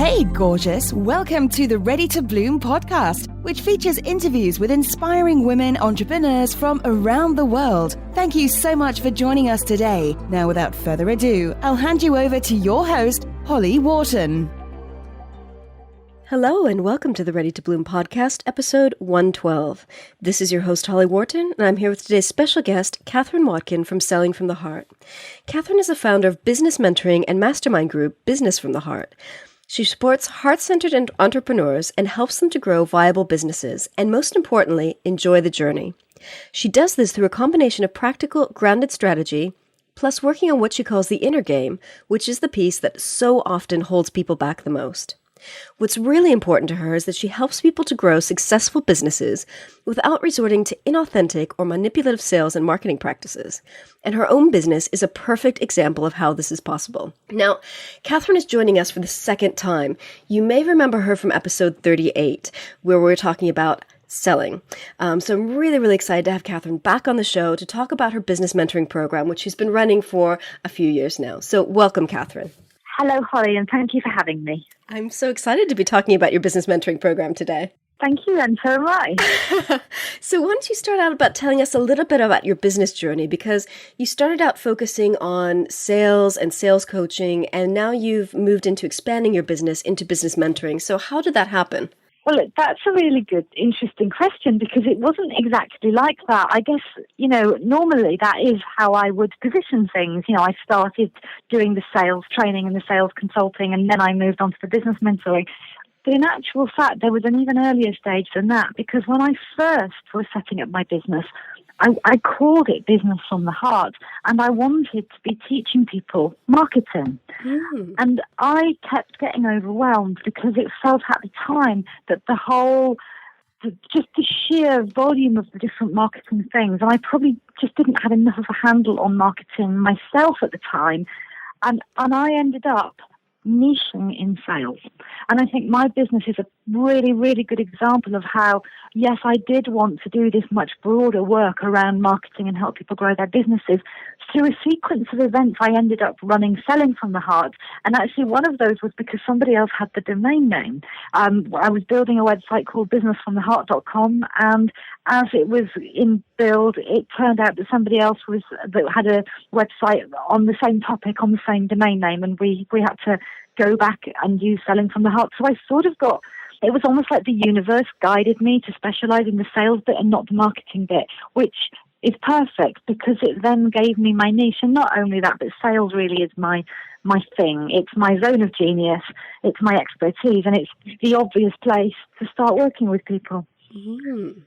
Hey, gorgeous. Welcome to the Ready to Bloom podcast, which features interviews with inspiring women entrepreneurs from around the world. Thank you so much for joining us today. Now, without further ado, I'll hand you over to your host, Holly Wharton. Hello and welcome to the Ready to Bloom podcast, episode 112. This is your host, Holly Wharton, and I'm here with today's special guest, Catherine Watkin from Selling from the Heart. Catherine is the founder of business mentoring and mastermind group, Business from the Heart. She supports heart-centered entrepreneurs and helps them to grow viable businesses and, most importantly, enjoy the journey. She does this through a combination of practical, grounded strategy, plus working on what she calls the inner game, which is the piece that so often holds people back the most. What's really important to her is that she helps people to grow successful businesses without resorting to inauthentic or manipulative sales and marketing practices. And her own business is a perfect example of how this is possible. Now, Catherine is joining us for the second time. You may remember her from episode 38, where we were talking about selling. So I'm really, really excited to have Catherine back on the show to talk about her business mentoring program, which she's been running for a few years now. So welcome, Catherine. Hello, Holly, and thank you for having me. I'm so excited to be talking about your business mentoring program today. Thank you, and so am I. So why don't you start out about telling us a little bit about your business journey, because you started out focusing on sales and sales coaching, and now you've moved into expanding your business into business mentoring. So how did that happen? Well, that's a really good, interesting question, because it wasn't exactly like that. I guess, normally that is how I would position things. I started doing the sales training and the sales consulting, and then I moved on to the business mentoring. But in actual fact, there was an even earlier stage than that, because when I first was setting up my business, I called it Business from the Heart, and I wanted to be teaching people marketing. And I kept getting overwhelmed because it felt at the time that just the sheer volume of the different marketing things, and I probably just didn't have enough of a handle on marketing myself at the time, and I ended up niching in sales. And I think my business is a really, really good example of how, yes, I did want to do this much broader work around marketing and help people grow their businesses. Through a sequence of events, I ended up running Selling from the Heart. And actually one of those was because somebody else had the domain name. I was building a website called businessfromtheheart.com, and as it was in build, it turned out that somebody else that had a website on the same topic on the same domain name, and we had to go back and use Selling from the Heart. So I sort of it was almost like the universe guided me to specialize in the sales bit and not the marketing bit, which is perfect because it then gave me my niche. And not only that, but sales really is my thing. It's my zone of genius. It's my expertise, and it's the obvious place to start working with people. Mm-hmm.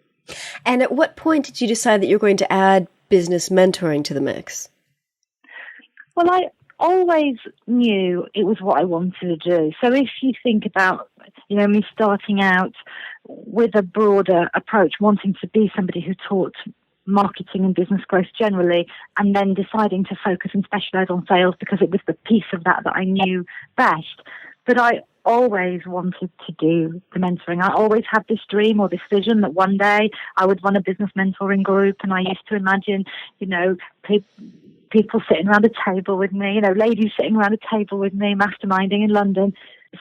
And at what point did you decide that you're going to add business mentoring to the mix? Well, I always knew it was what I wanted to do. So if you think about, me starting out with a broader approach, wanting to be somebody who taught marketing and business growth generally, and then deciding to focus and specialize on sales because it was the piece of that I knew best. But I always wanted to do the mentoring. I always had this dream or this vision that one day I would run a business mentoring group, and I used to imagine, people sitting around a table with me, ladies sitting around a table with me, masterminding in London.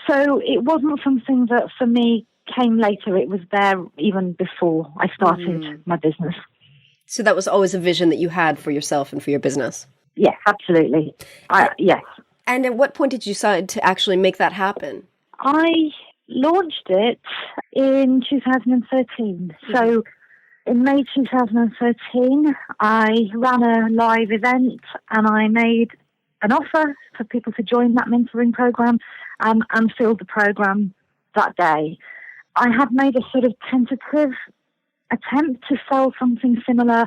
So it wasn't something that for me came later. It was there even before I started my business. So that was always a vision that you had for yourself and for your business? Yes, absolutely. Yes. And at what point did you decide to actually make that happen? I launched it in 2013. So in May 2013, I ran a live event and I made an offer for people to join that mentoring program and filled the program that day. I had made a sort of tentative attempt to sell something similar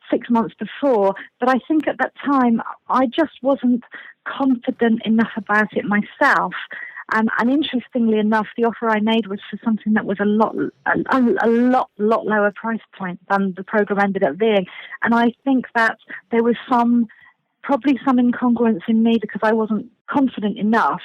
6 months before, but I think at that time I just wasn't confident enough about it myself. And interestingly enough, the offer I made was for something that was a lot lower price point than the program ended up being. And I think that there was probably some incongruence in me because I wasn't confident enough.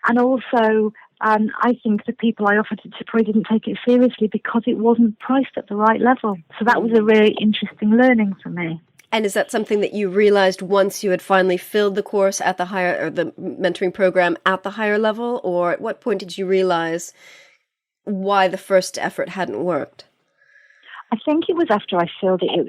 And also, I think the people I offered it to probably didn't take it seriously because it wasn't priced at the right level. So that was a really interesting learning for me. And is that something that you realized once you had finally filled the course at the higher, or the mentoring program at the higher level? Or at what point did you realize why the first effort hadn't worked? I think it was after I filled it.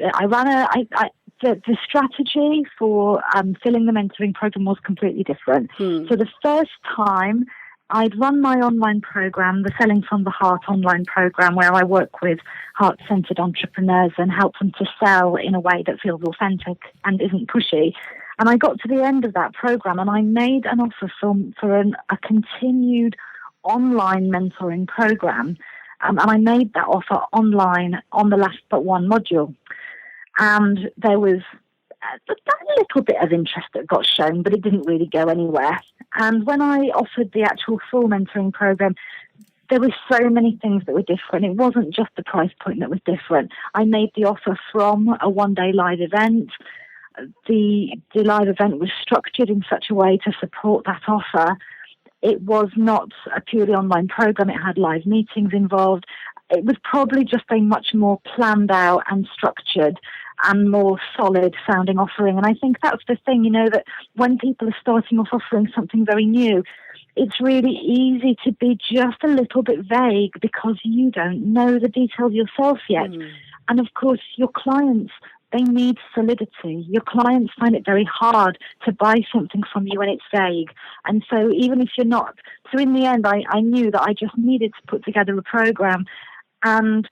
The strategy for filling the mentoring program was completely different. So the first time I'd run my online program, the Selling from the Heart online program, where I work with heart-centered entrepreneurs and help them to sell in a way that feels authentic and isn't pushy. And I got to the end of that program and I made an offer for a continued online mentoring program. And I made that offer online on the last but one module. And there was a little bit of interest that got shown, but it didn't really go anywhere. And when I offered the actual full mentoring program, there were so many things that were different. It wasn't just the price point that was different. I made the offer from a one-day live event. The live event was structured in such a way to support that offer. It was not a purely online program. It had live meetings involved. It was probably just a much more planned out and structured and more solid sounding offering. And I think that's the thing, that when people are starting off offering something very new, it's really easy to be just a little bit vague because you don't know the details yourself yet. And of course, your clients, they need solidity. Your clients find it very hard to buy something from you when it's vague. And so even if you're not, so in the end, I knew that I just needed to put together a program. And,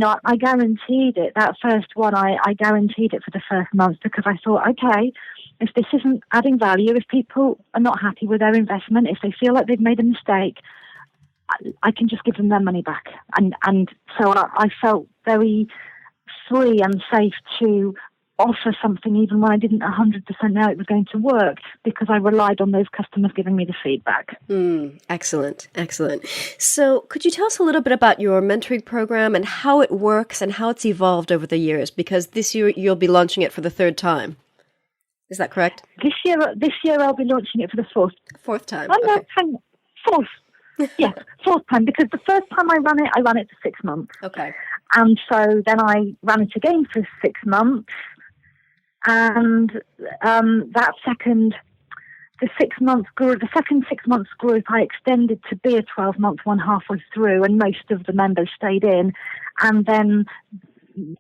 I guaranteed it, that first one, I guaranteed it for the first month because I thought, okay, if this isn't adding value, if people are not happy with their investment, if they feel like they've made a mistake, I can just give them their money back. And so I felt very free and safe to offer something even when I didn't 100% know it was going to work because I relied on those customers giving me the feedback. Excellent. So could you tell us a little bit about your mentoring program and how it works and how it's evolved over the years? Because this year you'll be launching it for the third time. Is that correct? This year I'll be launching it for the fourth time. Oh, no, fourth. Yes, fourth time, because the first time I ran it for 6 months. Okay. And so then I ran it again for 6 months. And the second 6 months group, I extended to be a 12-month one halfway through, and most of the members stayed in. And then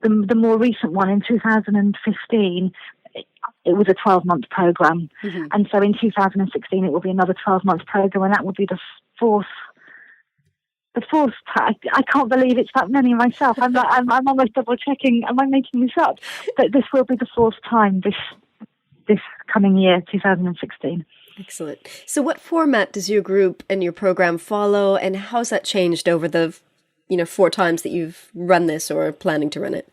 the more recent one in 2015, it was a 12-month program. And so in 2016, it will be another 12-month program, and that will be the fourth. I can't believe it's that many myself. I'm almost double checking. Am I making this up? But this will be the fourth time this coming year, 2016. Excellent. So what format does your group and your program follow, and how's that changed over the 4 times that you've run this or are planning to run it?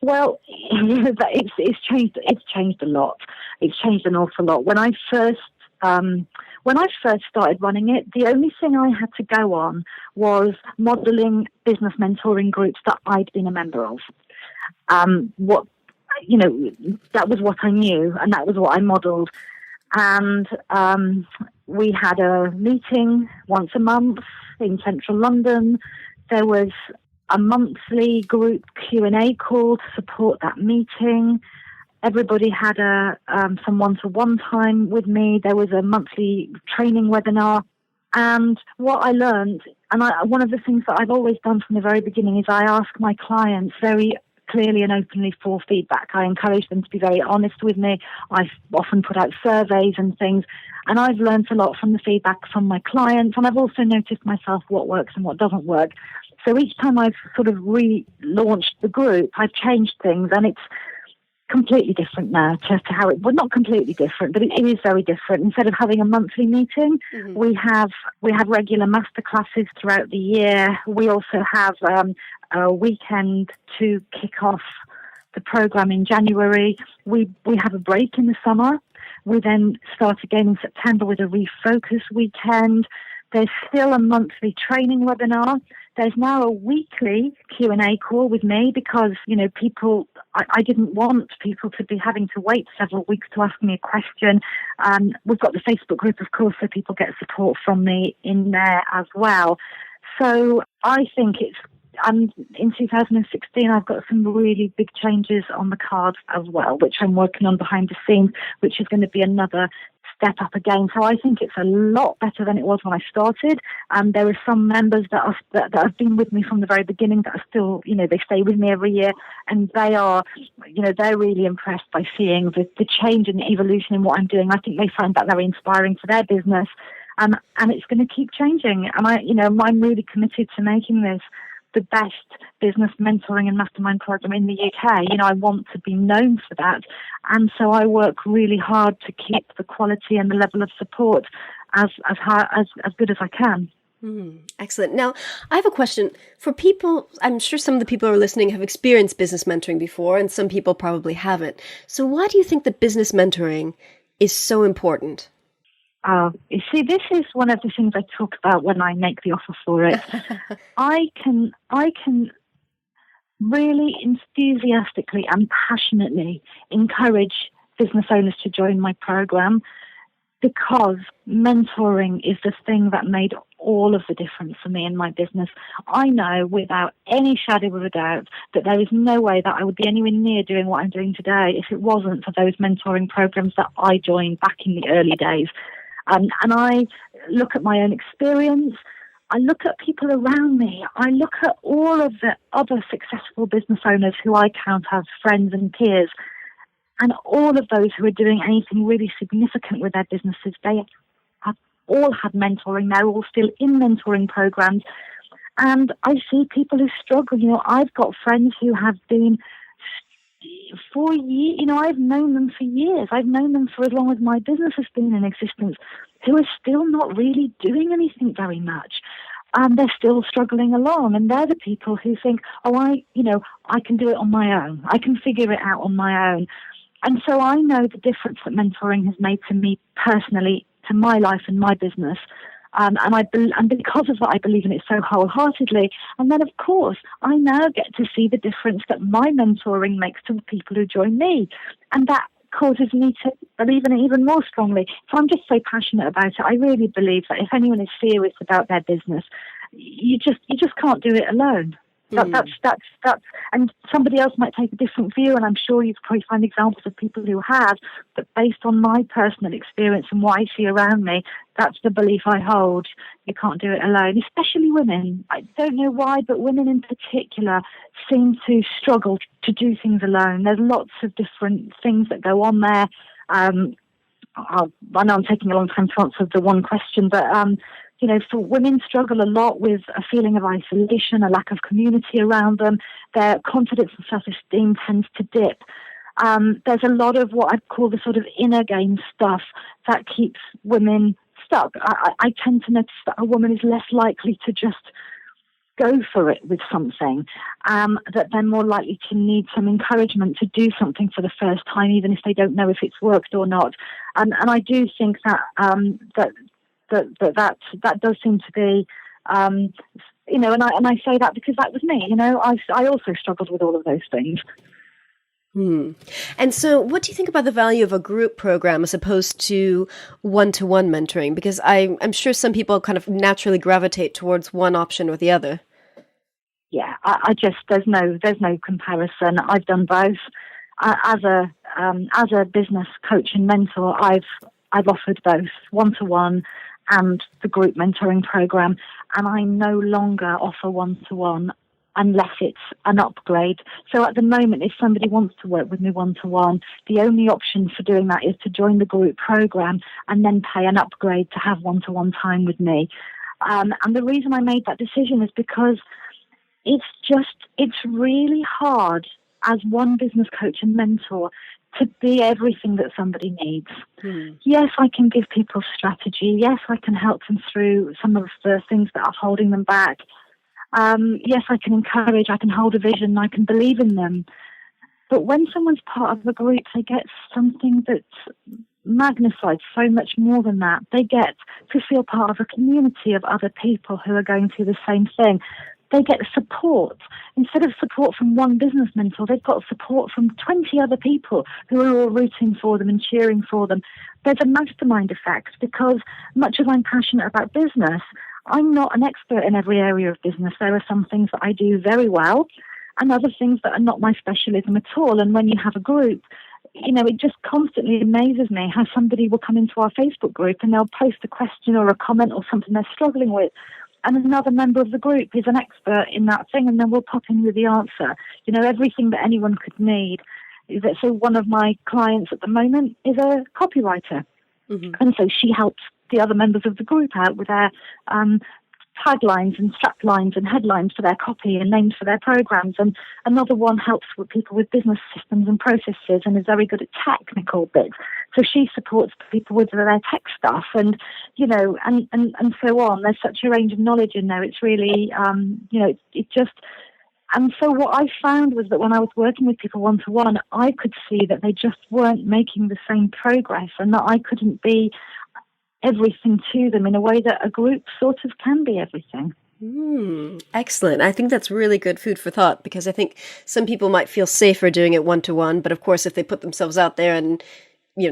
Well, it's changed. It's changed a lot. It's changed an awful lot. When I first started running it, the only thing I had to go on was modelling business mentoring groups that I'd been a member of. That was what I knew, and that was what I modelled. And we had a meeting once a month in central London. There was a monthly group Q&A call to support that meeting. Everybody had some one-to-one time with me. There was a monthly training webinar. And what I learned, and one of the things that I've always done from the very beginning, is I ask my clients very clearly and openly for feedback. I encourage them to be very honest with me. I often put out surveys and things. And I've learned a lot from the feedback from my clients. And I've also noticed myself what works and what doesn't work. So each time I've sort of relaunched the group, I've changed things, and it's completely different now to how it, well, not completely different, but it is very different. Instead of having a monthly meeting, we have regular masterclasses throughout the year. We also have a weekend to kick off the program in January. We have a break in the summer. We then start again in September with a refocus weekend. There's still a monthly training webinar. There's now a weekly Q&A call with me because, I didn't want people to be having to wait several weeks to ask me a question. We've got the Facebook group, of course, so people get support from me in there as well. So I think it's And in 2016, I've got some really big changes on the cards as well, which I'm working on behind the scenes, which is going to be another step up again. So I think it's a lot better than it was when I started. There are some members that have been with me from the very beginning that are still, they stay with me every year, and they are, they're really impressed by seeing the change and the evolution in what I'm doing. I think they find that very inspiring for their business, and it's going to keep changing. And I'm really committed to making this the best business mentoring and mastermind program in the UK. I want to be known for that. And so I work really hard to keep the quality and the level of support as good as I can. Excellent. Now, I have a question for people. I'm sure some of the people who are listening have experienced business mentoring before, and some people probably haven't. So why do you think that business mentoring is so important? You see, this is one of the things I talk about when I make the offer for it. I can really enthusiastically and passionately encourage business owners to join my program, because mentoring is the thing that made all of the difference for me in my business. I know without any shadow of a doubt that there is no way that I would be anywhere near doing what I'm doing today if it wasn't for those mentoring programs that I joined back in the early days. And I look at my own experience. I look at people around me. I look at all of the other successful business owners who I count as friends and peers. And all of those who are doing anything really significant with their businesses, they have all had mentoring. They're all still in mentoring programs. And I see people who struggle. I've got friends who have been for years, I've known them for years. I've known them for as long as my business has been in existence, who are still not really doing anything very much. They're still struggling along, and they're the people who think, I can do it on my own. I can figure it out on my own. And so I know the difference that mentoring has made to me personally, to my life and my business. And because of that, I believe in it so wholeheartedly. And then, of course, I now get to see the difference that my mentoring makes to the people who join me. And that causes me to believe in it even more strongly. So I'm just so passionate about it. I really believe that if anyone is serious about their business, you just can't do it alone. That's and somebody else might take a different view, and I'm sure you could probably find examples of people who have, but based on my personal experience and what I see around me, that's the belief I hold. You can't do it alone, especially women. I don't know why, but women in particular seem to struggle to do things alone. There's lots of different things that go on there. I know I'm taking a long time to answer the one question, but so women struggle a lot with a feeling of isolation, a lack of community around them. Their confidence and self-esteem tends to dip. There's a lot of what I'd call the sort of inner game stuff that keeps women stuck. I tend to notice that a woman is less likely to just go for it with something, that they're more likely to need some encouragement to do something for the first time, even if they don't know if it's worked or not. And I do think that that does seem to be, and I say that because that was me. I also struggled with all of those things. And so what do you think about the value of a group program as opposed to one-to-one mentoring? Because I'm sure some people kind of naturally gravitate towards one option or the other. Yeah, I just, there's no comparison. I've done both. As a business coach and mentor, I've offered both one-to-one and the group mentoring program, and I no longer offer one-to-one unless it's an upgrade. So at the moment, if somebody wants to work with me one-to-one, the only option for doing that is to join the group program and then pay an upgrade to have one-to-one time with me. And the reason I made that decision is because it's really hard as one business coach and mentor to be everything that somebody needs. Yes, I can give people strategy. Yes, I can help them through some of the things that are holding them back. Yes, I can encourage, I can hold a vision, I can believe in them. But when someone's part of a group, they get something that's magnified so much more than that. They get to feel part of a community of other people who are going through the same thing. They get support. Instead of support from one business mentor, they've got support from 20 other people who are all rooting for them and cheering for them. There's a mastermind effect because much as I'm passionate about business, I'm not an expert in every area of business. There are some things that I do very well and other things that are not my specialism at all. And when you have a group, it just constantly amazes me how somebody will come into our Facebook group and they'll post a question or a comment or something they're struggling with. And another member of the group is an expert in that thing, and then we'll pop in with the answer. Everything that anyone could need. So one of my clients at the moment is a copywriter. Mm-hmm. And so she helps the other members of the group out with their taglines and straplines and headlines for their copy and names for their programs. And another one helps with people with business systems and processes and is very good at technical bits. So she supports people with their tech stuff and so on. There's such a range of knowledge in there. It's really, it just... And so what I found was that when I was working with people one-to-one, I could see that they just weren't making the same progress and that I couldn't be everything to them in a way that a group sort of can be everything. Excellent. I think that's really good food for thought, because I think some people might feel safer doing it one-to-one, but of course if they put themselves out there and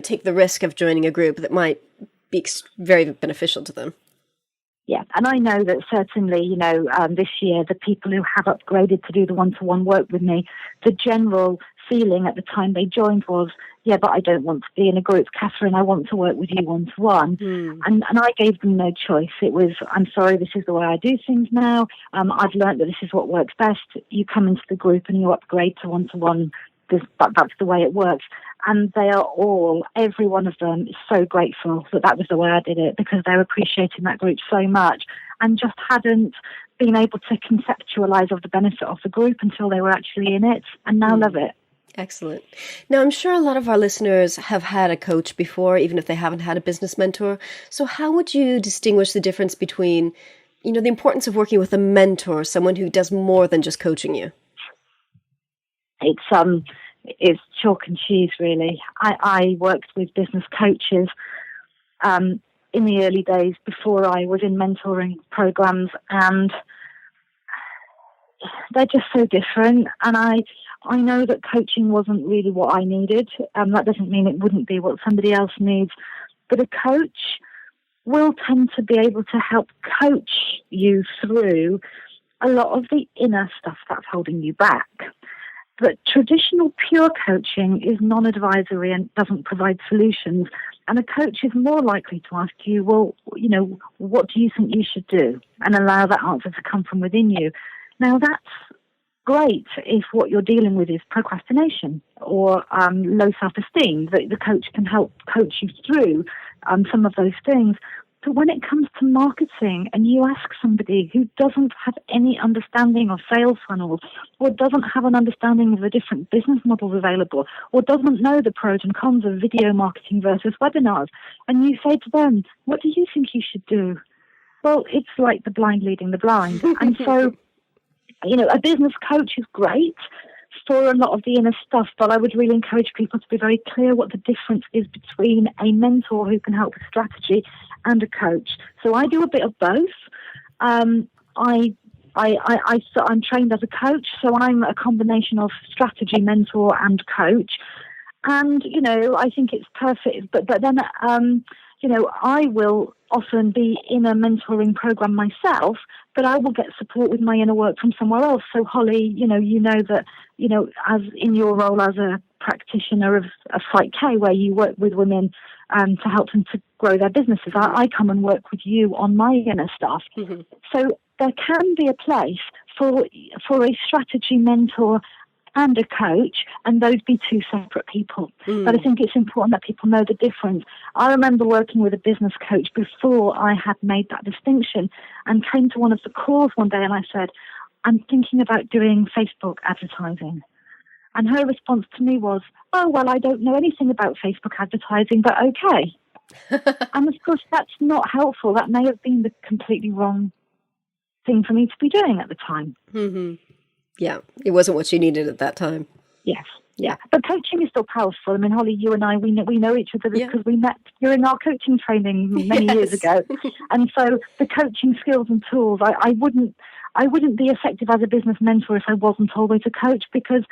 take the risk of joining a group, that might be very beneficial to them. Yeah, and I know that certainly, this year, the people who have upgraded to do the one-to-one work with me, the general feeling at the time they joined was, yeah, but I don't want to be in a group, Catherine, I want to work with you one-to-one. And I gave them no choice. It was, I'm sorry, this is the way I do things now. I've learned that this is what works best. You come into the group and you upgrade to one-to-one. That's the way it works. And they are all, every one of them is so grateful that was the way I did it, because they're appreciating that group so much and just hadn't been able to conceptualize of the benefit of the group until they were actually in it, and now love it. Excellent. Now, I'm sure a lot of our listeners have had a coach before, even if they haven't had a business mentor. So how would you distinguish the difference between, the importance of working with a mentor, someone who does more than just coaching you? It's chalk and cheese, really. I worked with business coaches in the early days before I was in mentoring programs, and they're just so different. And I know that coaching wasn't really what I needed. That doesn't mean it wouldn't be what somebody else needs. But a coach will tend to be able to help coach you through a lot of the inner stuff that's holding you back. But traditional pure coaching is non-advisory and doesn't provide solutions. And a coach is more likely to ask you, well, what do you think you should do? And allow that answer to come from within you. Now, that's great if what you're dealing with is procrastination or low self-esteem. The coach can help coach you through some of those things. But when it comes to marketing and you ask somebody who doesn't have any understanding of sales funnels or doesn't have an understanding of the different business models available or doesn't know the pros and cons of video marketing versus webinars, and you say to them, what do you think you should do? Well, it's like the blind leading the blind. And so, a business coach is great for a lot of the inner stuff, but I would really encourage people to be very clear what the difference is between a mentor who can help with strategy and a coach. So I do a bit of both. I'm trained as a coach, so I'm a combination of strategy, mentor, and coach. And, I think it's perfect. But then, I will often be in a mentoring program myself, but I will get support with my inner work from somewhere else. So Holly, that, as in your role as a practitioner of Fight K, where you work with women to help them to grow their businesses, I come and work with you on my inner stuff. Mm-hmm. So there can be a place for a strategy mentor and a coach, and those be two separate people. But I think it's important that people know the difference. I remember working with a business coach before I had made that distinction, and came to one of the calls one day and I said, I'm thinking about doing Facebook advertising. And her response to me was, oh, well, I don't know anything about Facebook advertising, but okay. And of course, that's not helpful. That may have been the completely wrong thing for me to be doing at the time. Mm-hmm. Yeah, it wasn't what you needed at that time. Yes, yeah. But coaching is still powerful. I mean, Holly, you and I, we know each other because we met during our coaching training many years ago. And so the coaching skills and tools, I wouldn't be effective as a business mentor if I wasn't always a coach, because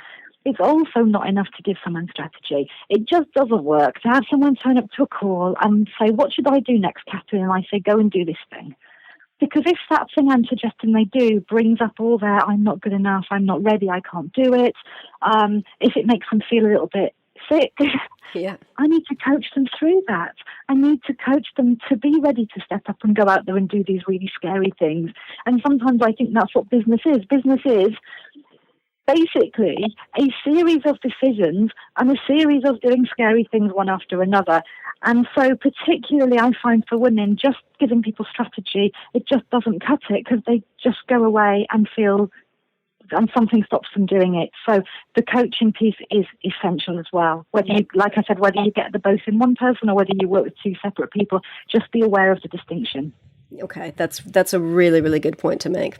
it's also not enough to give someone strategy. It just doesn't work to have someone turn up to a call and say, what should I do next, Catherine? And I say, go and do this thing. Because if that thing I'm suggesting they do brings up all their I'm not good enough, I'm not ready, I can't do it, if it makes them feel a little bit sick, Yeah. I need to coach them through that. I need to coach them to be ready to step up and go out there and do these really scary things. And sometimes I think that's what business is. Business is basically a series of decisions and a series of doing scary things one after another. And so particularly I find for women, just giving people strategy, it just doesn't cut it because they just go away and feel, and something stops them doing it. So the coaching piece is essential as well. Whether you, like I said, whether you get the both in one person or whether you work with two separate people, just be aware of the distinction. Okay, that's a really, really good point to make.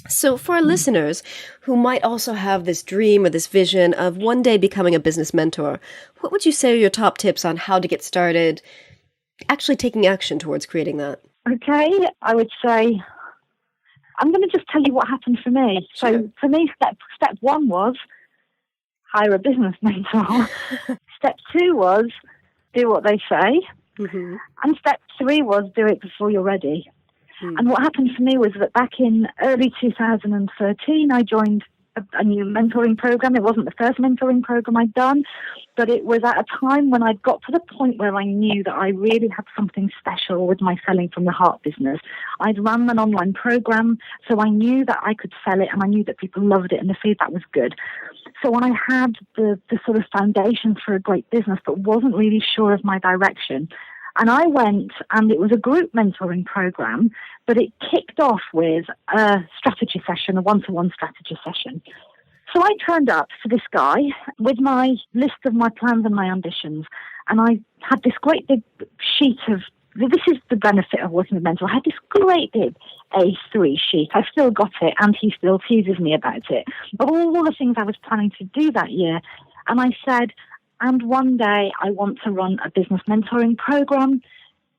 So for our listeners who might also have this dream or this vision of one day becoming a business mentor, what would you say are your top tips on how to get started actually taking action towards creating that? Okay, I would say, I'm going to just tell you what happened for me. Sure. So for me, step one was hire a business mentor. Step two was do what they say. Mm-hmm. And step three was do it before you're ready. And what happened for me was that back in early 2013, I joined a new mentoring program. It wasn't the first mentoring program I'd done, but it was at a time when I'd got to the point where I knew that I really had something special with my selling from the heart business. I'd run an online program, so I knew that I could sell it, and I knew that people loved it, and the feedback was good. So I had the sort of foundation for a great business, but wasn't really sure of my direction. And I went, and it was a group mentoring program, but it kicked off with a strategy session, a one-to-one strategy session. So I turned up for this guy with my list of my plans and my ambitions. And I had this great big sheet of, this is the benefit of working with mentors. I had this great big A3 sheet. I've still got it, and he still teases me about it, of all the things I was planning to do that year. And I said, and one day I want to run a business mentoring program,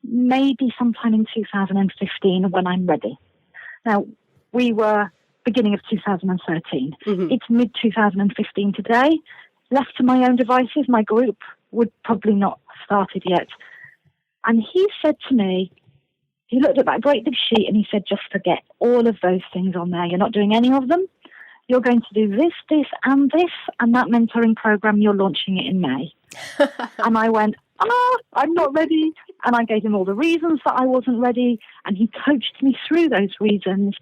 maybe sometime in 2015 when I'm ready. Now, we were beginning of 2013. Mm-hmm. It's mid-2015 today. Left to my own devices, my group would probably not have started yet. And he said to me, he looked at that great big sheet and he said, just forget all of those things on there. You're not doing any of them. You're going to do this, and that mentoring program, you're launching it in May. And I went, I'm not ready. And I gave him all the reasons that I wasn't ready. And he coached me through those reasons.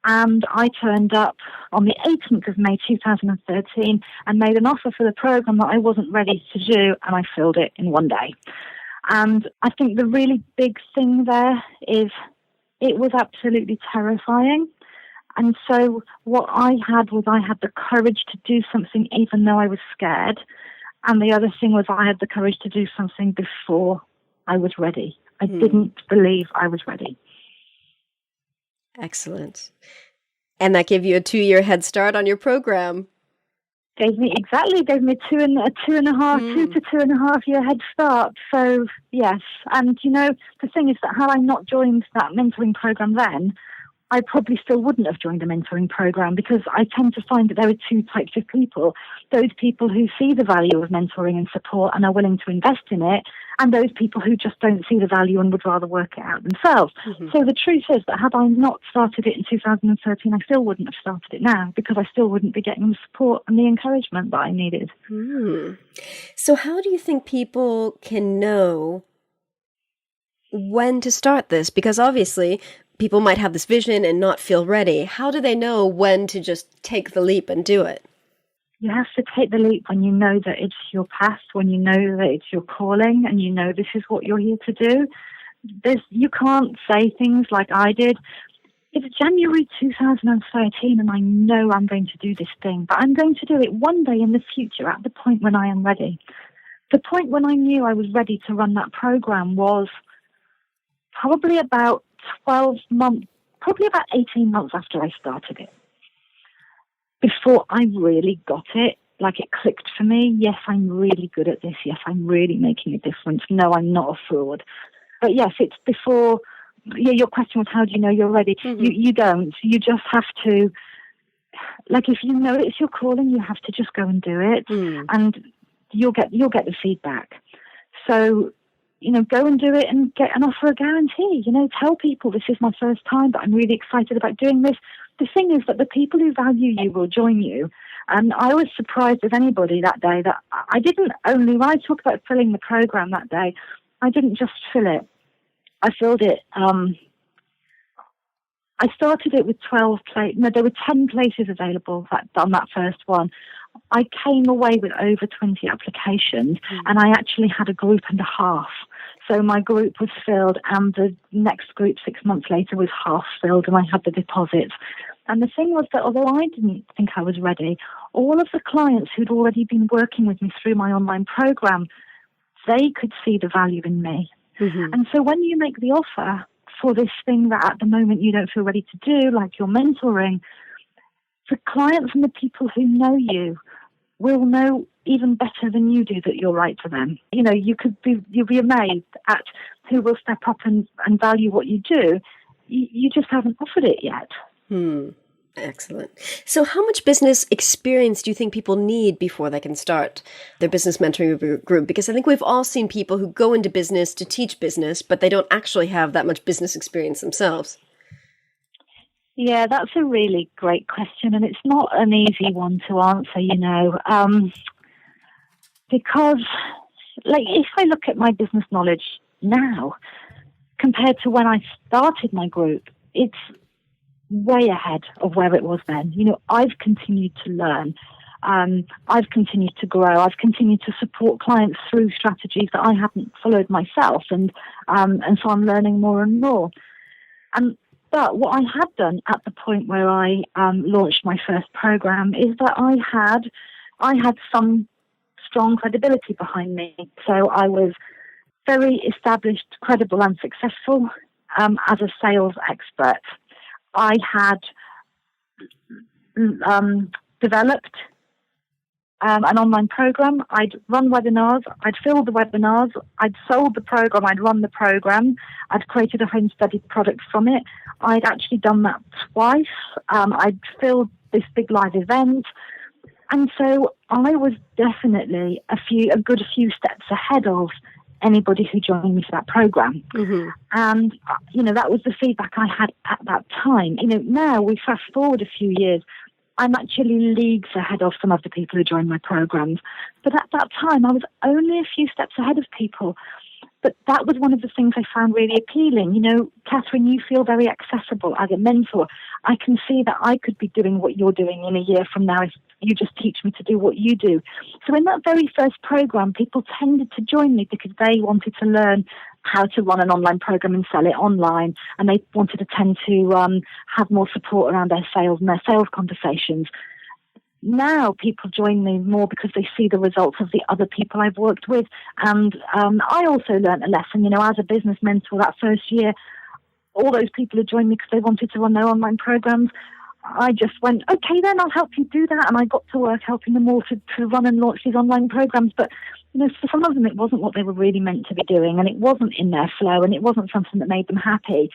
And I turned up on the 18th of May 2013 and made an offer for the program that I wasn't ready to do. And I filled it in one day. And I think the really big thing there is it was absolutely terrifying. And so what I had the courage to do something even though I was scared. And the other thing was I had the courage to do something before I was ready. I didn't believe I was ready. Excellent. And that gave you a 2-year head start on your program. Gave me two and a half year head start. So yes. And the thing is that had I not joined that mentoring program then, I probably still wouldn't have joined a mentoring program, because I tend to find that there are two types of people. Those people who see the value of mentoring and support and are willing to invest in it, and those people who just don't see the value and would rather work it out themselves. Mm-hmm. So the truth is that had I not started it in 2013, I still wouldn't have started it now, because I still wouldn't be getting the support and the encouragement that I needed. So how do you think people can know when to start this? Because obviously people might have this vision and not feel ready. How do they know when to just take the leap and do it? You have to take the leap when you know that it's your path, when you know that it's your calling, and you know this is what you're here to do. You can't say things like I did. It's January 2013 and I know I'm going to do this thing, but I'm going to do it one day in the future at the point when I am ready. The point when I knew I was ready to run that program was probably about 18 months after I started it. Before I really got it, like it clicked for me. Yes, I'm really good at this. Yes, I'm really making a difference. No, I'm not a fraud. But yes, it's before. Yeah, your question was, how do you know you're ready? Mm-hmm. You don't. You just have to, like, if you know it's your calling, you have to just go and do it, and you'll get the feedback. So go and do it and get an offer, a guarantee. Tell people this is my first time, but I'm really excited about doing this. The thing is that the people who value you will join you. And I was surprised with anybody that day that I didn't only, when I talk about filling the program that day, I didn't just fill it. I filled it. I started it with 12 places. No, there were 10 places available on that first one. I came away with over 20 applications, and I actually had a group and a half. So my group was filled, and the next group 6 months later was half filled, and I had the deposits. And the thing was that although I didn't think I was ready, all of the clients who'd already been working with me through my online program, they could see the value in me. Mm-hmm. And so when you make the offer for this thing that at the moment you don't feel ready to do, like your mentoring, the clients and the people who know you will know even better than you do that you're right for them. You'll be amazed at who will step up and value what you do. You just haven't offered it yet. Excellent. So how much business experience do you think people need before they can start their business mentoring group? Because I think we've all seen people who go into business to teach business, but they don't actually have that much business experience themselves. Yeah, that's a really great question, and it's not an easy one to answer, because if I look at my business knowledge now compared to when I started my group, it's way ahead of where it was then. I've continued to learn. I've continued to grow. I've continued to support clients through strategies that I hadn't followed myself, and so I'm learning more and more. But what I had done at the point where I launched my first program is that I had some strong credibility behind me. So I was very established, credible, and successful as a sales expert. I had developed an online program. I'd run webinars. I'd filled the webinars. I'd sold the program. I'd run the program. I'd created a home study product from it. I'd actually done that twice. I'd filled this big live event. And so I was definitely a good few steps ahead of anybody who joined me for that program. Mm-hmm. And, that was the feedback I had at that time. Now we fast forward a few years, I'm actually leagues ahead of some of the people who joined my programs. But at that time, I was only a few steps ahead of people. But that was one of the things I found really appealing. Catherine, you feel very accessible as a mentor. I can see that I could be doing what you're doing in a year from now if you just teach me to do what you do. So in that very first program, people tended to join me because they wanted to learn how to run an online program and sell it online. And they wanted to tend to have more support around their sales and their sales conversations. Now people join me more because they see the results of the other people I've worked with. And I also learned a lesson, as a business mentor that first year, all those people who joined me because they wanted to run their online programs, I just went, okay, then I'll help you do that. And I got to work helping them all to run and launch these online programs. But, for some of them, it wasn't what they were really meant to be doing, and it wasn't in their flow, and it wasn't something that made them happy.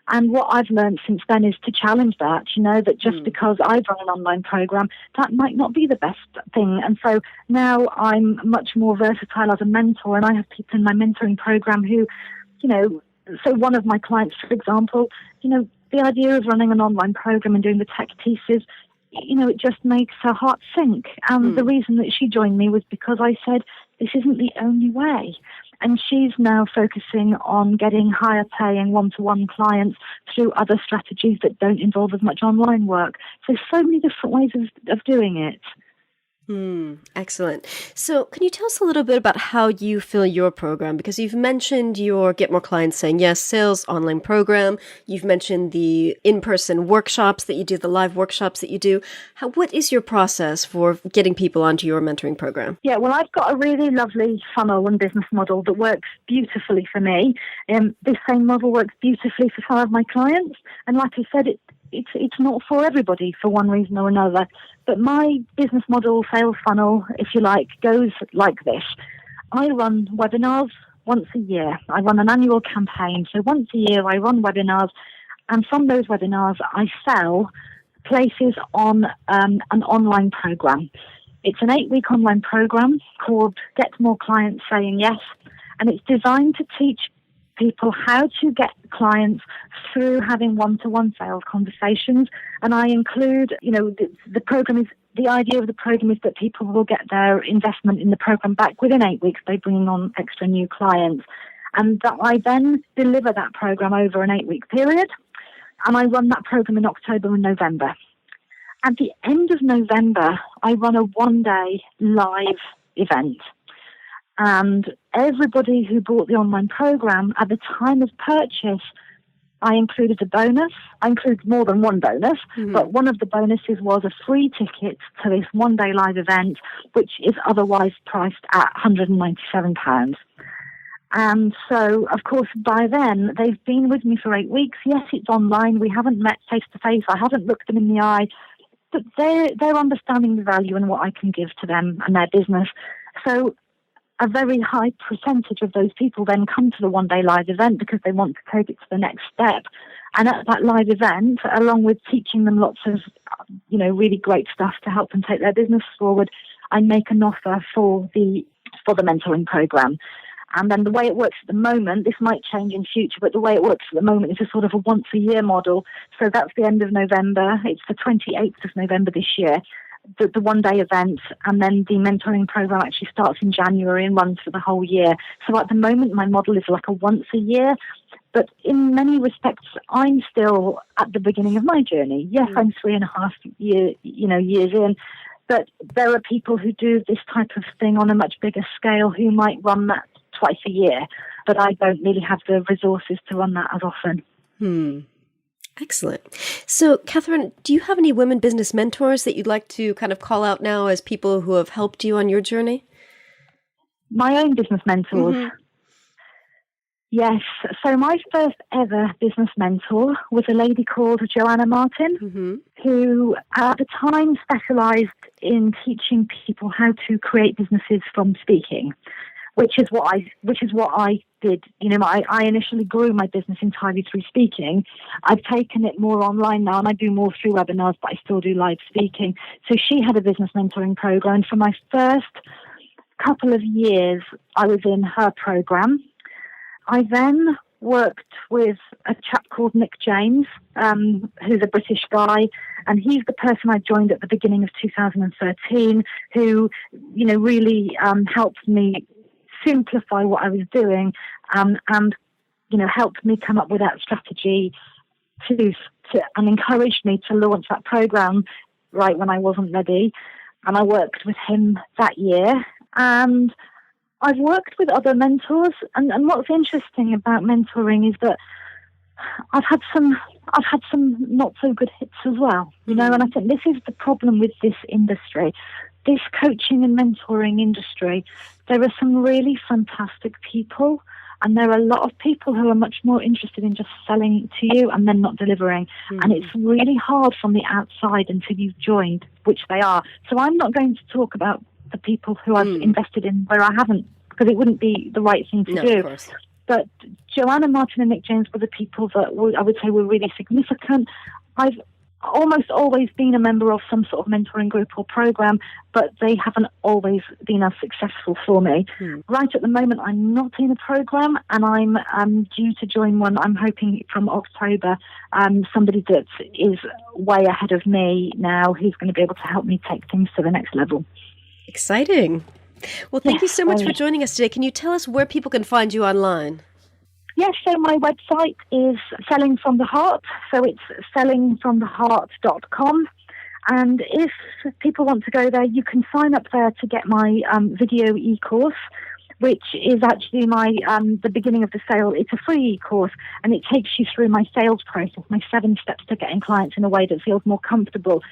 And what I've learned since then is to challenge that, that just because I've run an online program, that might not be the best thing. And so now I'm much more versatile as a mentor, and I have people in my mentoring program who, so one of my clients, for example, the idea of running an online program and doing the tech pieces, it just makes her heart sink. And the reason that she joined me was because I said, this isn't the only way. And she's now focusing on getting higher paying one-to-one clients through other strategies that don't involve as much online work. So there's so many different ways of doing it. Excellent. So can you tell us a little bit about how you fill your program? Because you've mentioned your Get More Clients Saying Yes sales online program. You've mentioned the in-person workshops that you do, the live workshops that you do. What is your process for getting people onto your mentoring program? Yeah, well, I've got a really lovely funnel and business model that works beautifully for me. This same model works beautifully for some of my clients. And like I said, it's not for everybody for one reason or another. But my business model, sales funnel, if you like, goes like this. I run webinars once a year. I run an annual campaign. So once a year I run webinars, and from those webinars I sell places on an online program. It's an 8-week online program called Get More Clients Saying Yes. And it's designed to teach people how to get clients through having one-to-one sales conversations. And I include, the program is, the idea of the program is that people will get their investment in the program back within 8 weeks by bringing on extra new clients. And that I then deliver that program over an 8-week period. And I run that program in October and November. At the end of November, I run a one-day live event. And everybody who bought the online program, at the time of purchase, I included a bonus. I included more than one bonus, but one of the bonuses was a free ticket to this one-day live event, which is otherwise priced at £197. And so, of course, by then, they've been with me for 8 weeks. Yes, it's online. We haven't met face-to-face. I haven't looked them in the eye. But they're understanding the value and what I can give to them and their business. So a very high percentage of those people then come to the one-day live event because they want to take it to the next step. And at that live event, along with teaching them lots of, really great stuff to help them take their business forward, I make an offer for the mentoring program. And then the way it works at the moment, this might change in future, but the way it works at the moment is a sort of a once-a-year model. So that's the end of November. It's the 28th of November this year, the one-day event, and then the mentoring program actually starts in January and runs for the whole year. So at the moment, my model is like a once-a-year, but in many respects, I'm still at the beginning of my journey. Yes, I'm 3.5 years in, but there are people who do this type of thing on a much bigger scale who might run that twice a year, but I don't really have the resources to run that as often. Excellent. So, Catherine, do you have any women business mentors that you'd like to kind of call out now as people who have helped you on your journey? My own business mentors? Yes. So my first ever business mentor was a lady called Joanna Martin, who at the time specialized in teaching people how to create businesses from speaking. Which is what I did. I initially grew my business entirely through speaking. I've taken it more online now, and I do more through webinars, but I still do live speaking. So she had a business mentoring program. For my first couple of years, I was in her program. I then worked with a chap called Nick James, who's a British guy, and he's the person I joined at the beginning of 2013, who, really helped me simplify what I was doing, and helped me come up with that strategy to and encouraged me to launch that program right when I wasn't ready. And I worked with him that year, and I've worked with other mentors. And what's interesting about mentoring is that I've had some not so good hits as well, and I think this is the problem with this industry. This coaching and mentoring industry, there are some really fantastic people, and there are a lot of people who are much more interested in just selling to you and then not delivering. And it's really hard from the outside until you've joined, which they are. So I'm not going to talk about the people who I've invested in where I haven't, because it wouldn't be the right thing to do. Of course. But Joanna Martin and Nick James were the people that I would say were really significant. I've almost always been a member of some sort of mentoring group or program, but they haven't always been as successful for me. Right at the moment, I'm not in a program, and I'm due to join one. I'm hoping from October, somebody that is way ahead of me now, who's going to be able to help me take things to the next level. Exciting. Well, thank you so much for joining us today. Can you tell us where people can find you online? Yes, so my website is Selling from the Heart, so it's sellingfromtheheart.com. And if people want to go there, you can sign up there to get my video e-course, which is actually the beginning of the sale. It's a free e-course, and it takes you through my sales process, my 7 steps to getting clients in a way that feels more comfortable.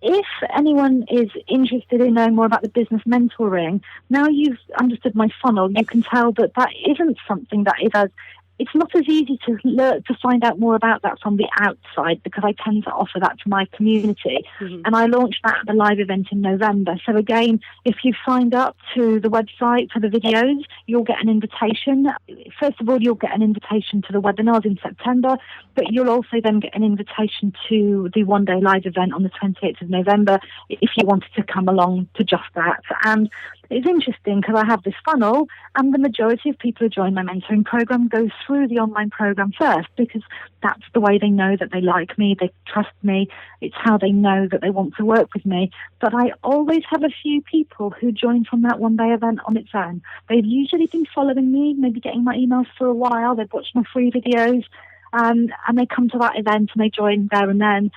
If anyone is interested in knowing more about the business mentoring, now you've understood my funnel, you can tell that isn't something that is it's not as easy to find out more about that from the outside, because I tend to offer that to my community. And I launched that at the live event in November. So again, if you've signed up to the website for the videos, you'll get an invitation. First of all, you'll get an invitation to the webinars in September, but you'll also then get an invitation to the one-day live event on the 28th of November if you wanted to come along to just that. And it's interesting because I have this funnel, and the majority of people who join my mentoring program go through the online program first, because that's the way they know that they like me, they trust me, it's how they know that they want to work with me. But I always have a few people who join from that one-day event on its own. They've usually been following me, maybe getting my emails for a while, they've watched my free videos, and they come to that event and they join there and then.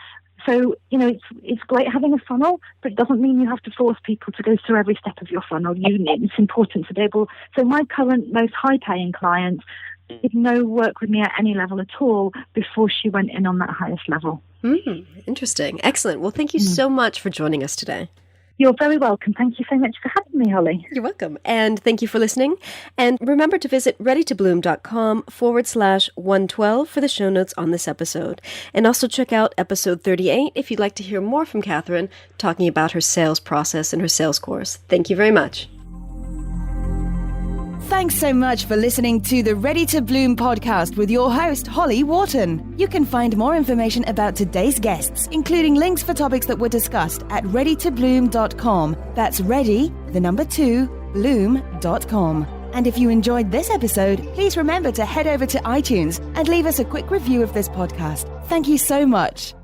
So, it's great having a funnel, but it doesn't mean you have to force people to go through every step of your funnel. It's important to be able... So my current most high-paying client did no work with me at any level at all before she went in on that highest level. Interesting. Excellent. Well, thank you so much for joining us today. You're very welcome. Thank you so much for having me, Holly. You're welcome. And thank you for listening. And remember to visit readytobloom.com/112 for the show notes on this episode. And also check out episode 38 if you'd like to hear more from Catherine talking about her sales process and her sales course. Thank you very much. Thanks so much for listening to the Ready to Bloom podcast with your host, Holly Wharton. You can find more information about today's guests, including links for topics that were discussed at readytobloom.com. That's bloom.com. And if you enjoyed this episode, please remember to head over to iTunes and leave us a quick review of this podcast. Thank you so much.